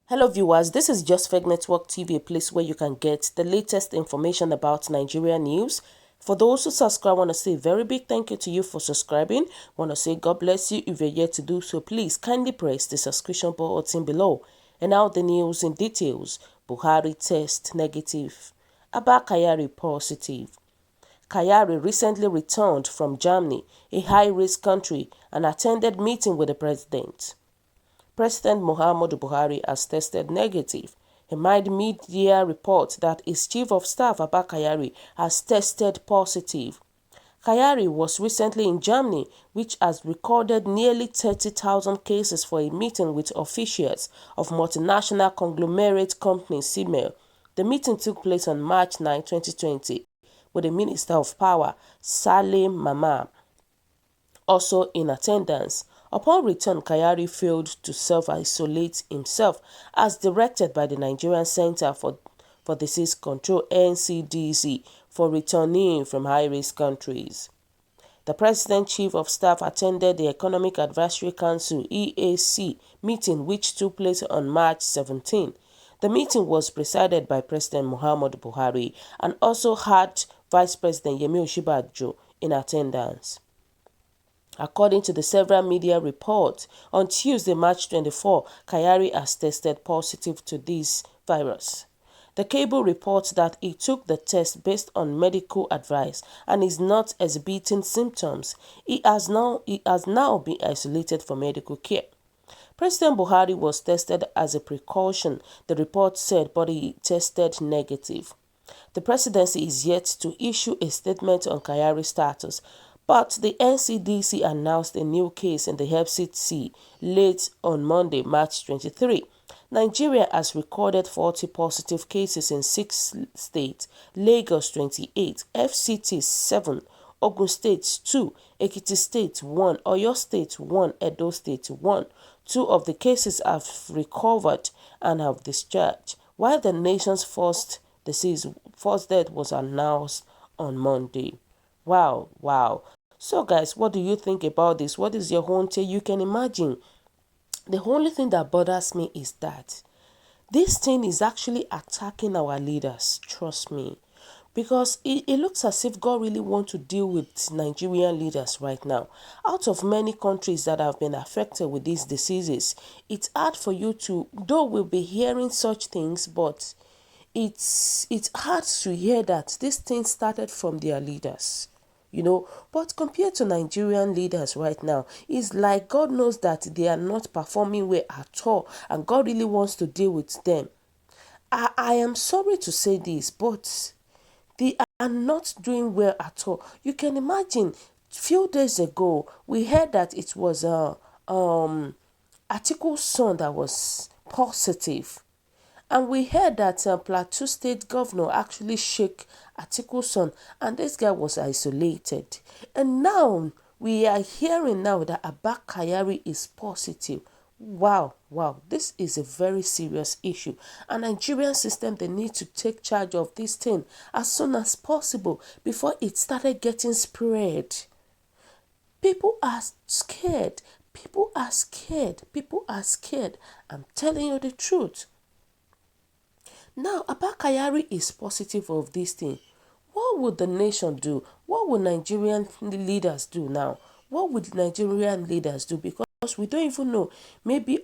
Hello viewers, this is Just Fake Network TV, a place where you can get the latest information about Nigeria news. For those who subscribe, I want to say a very big thank you to you for subscribing. I want to say God bless you. If you're yet to do so, please kindly press the subscription button below. And now the news in details. Buhari test negative. Abba Kyari positive. Kyari recently returned from Germany, a high-risk country, and attended meeting with the president. President Muhammadu Buhari has tested negative. A made media report that his chief of staff, Abba Kyari, has tested positive. Kyari was recently in Germany, which has recorded nearly 30,000 cases for a meeting with officials of multinational conglomerate company Siemens. The meeting took place on March 9, 2020, with the Minister of Power, Salim Mamman, also in attendance. Upon return, Kyari failed to self-isolate himself as directed by the Nigerian Center for Disease Control (NCDC) for returning from high-risk countries. The President's Chief of Staff attended the Economic Advisory Council (EAC) meeting which took place on March 17. The meeting was presided by President Muhammadu Buhari and also had Vice President Yemi Osinbajo in attendance. According to the several media reports, on Tuesday, March 24, Kyari has tested positive to this virus. The cable reports that he took the test based on medical advice and is not exhibiting symptoms. He has now been isolated for medical care. President Buhari was tested as a precaution, the report said, but he tested negative. The presidency is yet to issue a statement on Kyari's status, but the NCDC announced a new case in the FCT late on Monday, March 23. Nigeria has recorded 40 positive cases in 6 states: Lagos 28, FCT 7, Ogun State 2, Ekiti State 1, Oyo State 1, Edo State 1. 2 of the cases have recovered and have discharged, while the nation's first death was announced on Monday. Wow, wow. So guys, what do you think about this? What is your own take? You can imagine. The only thing that bothers me is that this thing is actually attacking our leaders, trust me. Because it looks as if God really wants to deal with Nigerian leaders right now. Out of many countries that have been affected with these diseases, it's hard for you to, though we'll be hearing such things, but it's hard to hear that this thing started from their leaders. But compared to Nigerian leaders right now, it's like God knows that they are not performing well at all, and God really wants to deal with them. I am sorry to say this, but they are not doing well at all. You can imagine, few days ago, we heard that it was Atiku's son that was positive. And we heard that Plateau State Governor actually shook Atiku's son, and this guy was isolated. And now we are hearing now that Abba Kyari is positive. Wow, wow, this is a very serious issue. And Nigerian system, they need to take charge of this thing as soon as possible before it started getting spread. People are scared. People are scared. People are scared. I'm telling you the truth. Now, Abba Kyari is positive of this thing. What would the nation do? What would Nigerian leaders do now? What would Nigerian leaders do? Because we don't even know. Maybe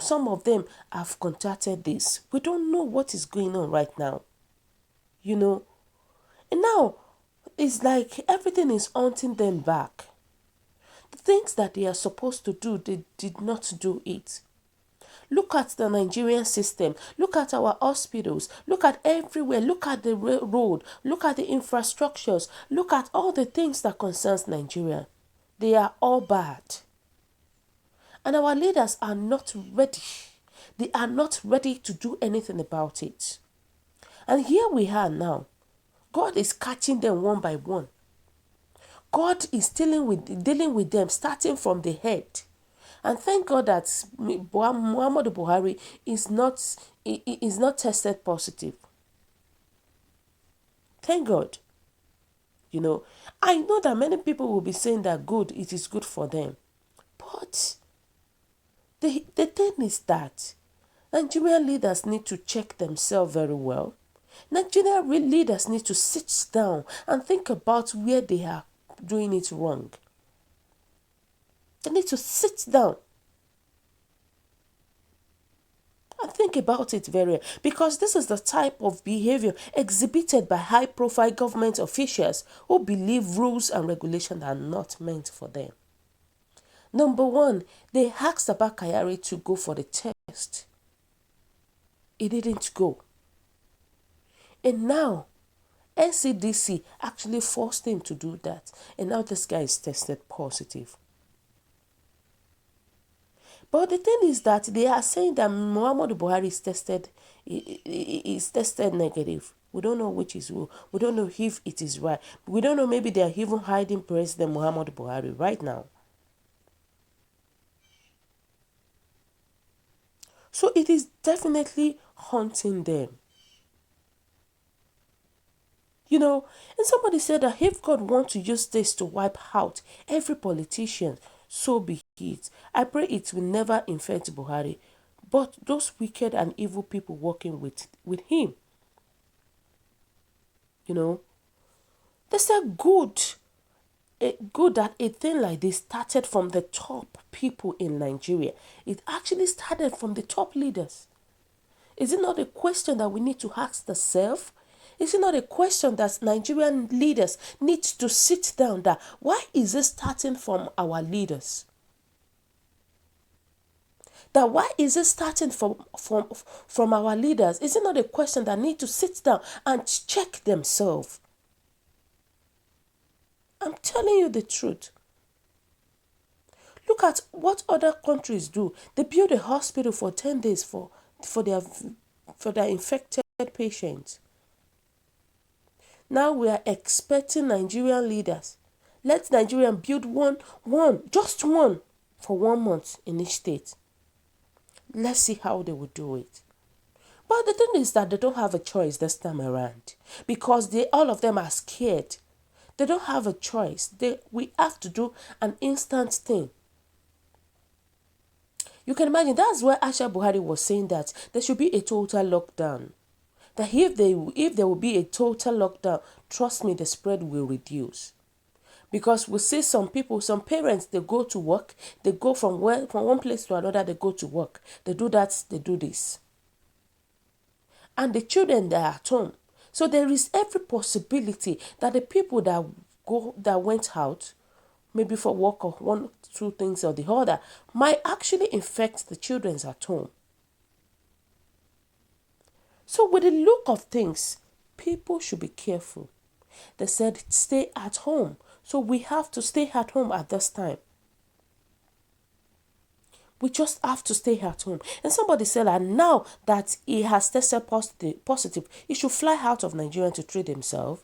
some of them have contacted this. We don't know what is going on right now. And now, it's like everything is haunting them back. The things that they are supposed to do, they did not do it. Look at the Nigerian system. Look at our hospitals. Look at everywhere. Look at the road. Look at the infrastructures. Look at all the things that concerns Nigeria. They are all bad. And our leaders are not ready. They are not ready to do anything about it. And here we are now. God is catching them one by one. God is dealing with them starting from the head. And thank God that Muhammadu Buhari is not tested positive. Thank God. You know, I know that many people will be saying that good, it is good for them. But the thing is that Nigerian leaders need to check themselves very well. Nigerian leaders need to sit down and think about where they are doing it wrong. They need to sit down and think about it very well, because this is the type of behavior exhibited by high-profile government officials who believe rules and regulations are not meant for them. Number one, they asked Abba Kyari to go for the test. He didn't go. And now, NCDC actually forced him to do that. And now this guy is tested positive. But the thing is that they are saying that Muhammadu Buhari is tested negative. We don't know which is who. We don't know if it is right. We don't know, maybe they are even hiding President Muhammadu Buhari right now. So it is definitely haunting them. You know, and somebody said that if God wants to use this to wipe out every politician, so be it. I pray it will never infect Buhari, but those wicked and evil people working with him. You know, they said good that a thing like this started from the top people in Nigeria. It actually started from the top leaders. Is it not a question that we need to ask ourselves? Is it not a question that Nigerian leaders need to sit down, that why is it starting from our leaders? That why is it starting from our leaders? Is it not a question that need to sit down and check themselves? I'm telling you the truth. Look at what other countries do. They build a hospital for 10 days for their infected patients. Now we are expecting Nigerian leaders. Let Nigerian build just one for 1 month in each state. Let's see how they will do it. But the thing is that they don't have a choice this time around, because all of them are scared. They don't have a choice. We have to do an instant thing. You can imagine, that's where Aisha Buhari was saying that there should be a total lockdown. That if there will be a total lockdown, trust me, the spread will reduce. Because we see some people, some parents, they go to work, they go from one place to another, they go to work. They do that, they do this. And the children, they are at home. So there is every possibility that the people that went out, maybe for work or one, two things or the other, might actually infect the children at home. So with the look of things, people should be careful. They said stay at home. So we have to stay at home at this time. We just have to stay at home. And somebody said that now that he has tested positive, he should fly out of Nigeria to treat himself.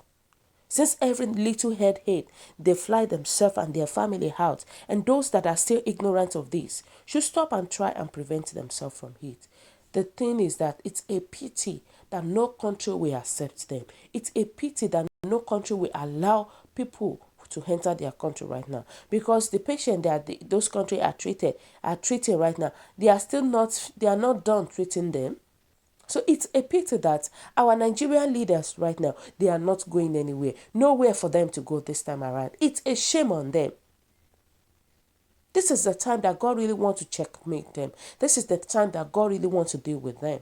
Since every little headache, they fly themselves and their family out. And those that are still ignorant of this should stop and try and prevent themselves from it. The thing is that it's a pity that no country will accept them. It's a pity that no country will allow people to enter their country right now, because the patient that those countries are treating right now, they are not done treating them. So it's a pity that our Nigerian leaders right now, they are not going anywhere. Nowhere for them to go this time around. It's a shame on them. This is the time that God really wants to checkmate them. This is the time that God really wants to deal with them.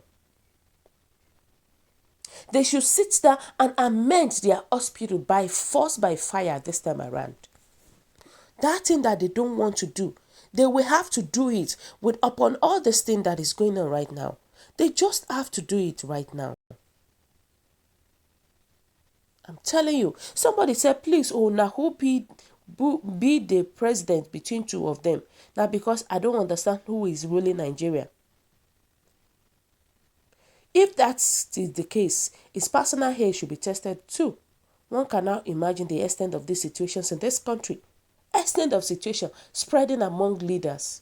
They should sit down and amend their hospital by force, by fire this time around. That thing that they don't want to do, they will have to do it upon all this thing that is going on right now. They just have to do it right now. I'm telling you. Somebody said, please, now who be the president between two of them? Now, because I don't understand who is ruling Nigeria. If that is the case, his personal hair should be tested too. One can now imagine the extent of these situations in this country. Extent of situation spreading among leaders.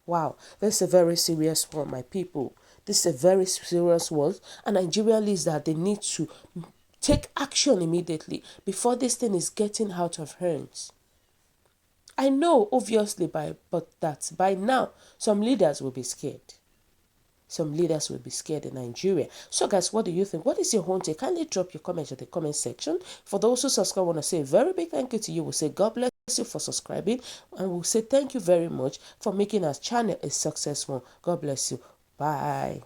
Wow, this is a very serious one, my people. This is a very serious one. And Nigerian leaders that they need to take action immediately before this thing is getting out of hands. I know, obviously, but by now, some leaders will be scared. Some leaders will be scared in Nigeria. So, guys, what do you think? What is your own take? Kindly drop your comments in the comment section. For those who subscribe, I want to say a very big thank you to you. We'll say God bless you for subscribing. And we'll say thank you very much for making our channel a successful. God bless you. Bye.